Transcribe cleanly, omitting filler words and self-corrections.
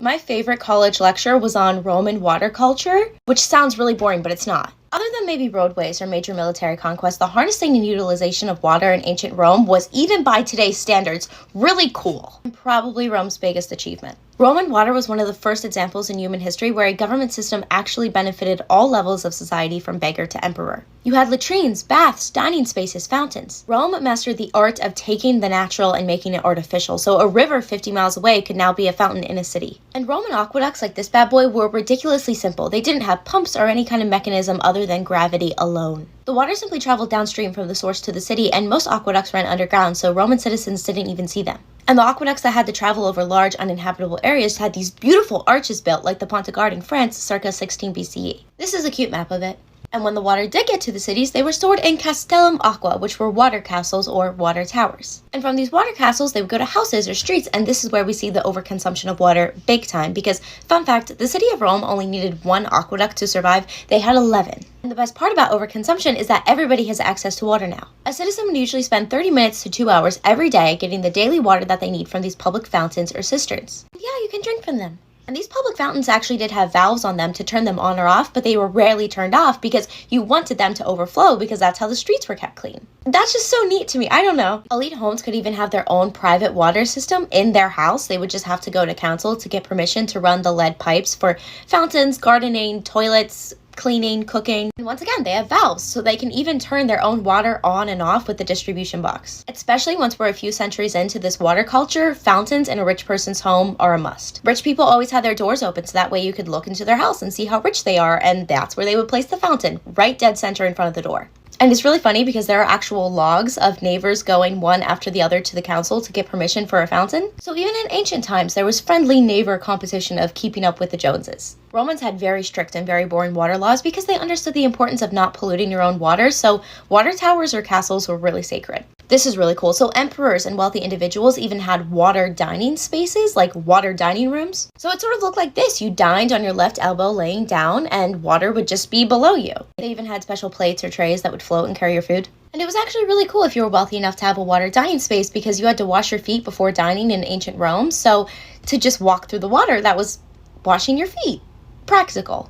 My favorite college lecture was on Roman water culture, which sounds really boring, but it's not. Other than maybe roadways or major military conquests, the harnessing and utilization of water in ancient Rome was, even by today's standards, really cool. And probably Rome's biggest achievement. Roman water was one of the first examples in human history where a government system actually benefited all levels of society from beggar to emperor. You had latrines, baths, dining spaces, fountains. Rome mastered the art of taking the natural and making it artificial, so a river 50 miles away could now be a fountain in a city. And Roman aqueducts like this bad boy were ridiculously simple. They didn't have pumps or any kind of mechanism other than gravity alone. The water simply traveled downstream from the source to the city, and most aqueducts ran underground, so Roman citizens didn't even see them. And the aqueducts that had to travel over large uninhabitable areas had these beautiful arches built, like the Pont de Gard in France circa 16 BCE. This is a cute map of it. And when the water did get to the cities, they were stored in castellum aqua, which were water castles or water towers. And from these water castles, they would go to houses or streets, and this is where we see the overconsumption of water big time, because, fun fact, the city of Rome only needed one aqueduct to survive. They had 11. And the best part about overconsumption is that everybody has access to water now. A citizen would usually spend 30 minutes to 2 hours every day getting the daily water that they need from these public fountains or cisterns. And yeah, you can drink from them. And these public fountains actually did have valves on them to turn them on or off, but they were rarely turned off because you wanted them to overflow because that's how the streets were kept clean. That's just so neat to me. I don't know. Elite homes could even have their own private water system in their house. They would just have to go to council to get permission to run the lead pipes for fountains, gardening, toilets, cleaning, cooking. And once again, they have valves, so they can even turn their own water on and off with the distribution box. Especially once we're a few centuries into this water culture, fountains in a rich person's home are a must. Rich people always had their doors open, so that way you could look into their house and see how rich they are, and that's where they would place the fountain, right dead center in front of the door. And it's really funny because there are actual logs of neighbors going one after the other to the council to get permission for a fountain. So even in ancient times, there was friendly neighbor competition of keeping up with the Joneses. Romans had very strict and very boring water laws because they understood the importance of not polluting your own water, so water towers or castles were really sacred. This is really cool. So emperors and wealthy individuals even had water dining spaces, like water dining rooms. So it sort of looked like this. You dined on your left elbow laying down and water would just be below you. They even had special plates or trays that would float and carry your food. And it was actually really cool if you were wealthy enough to have a water dining space because you had to wash your feet before dining in ancient Rome. So to just walk through the water, that was washing your feet. Practical.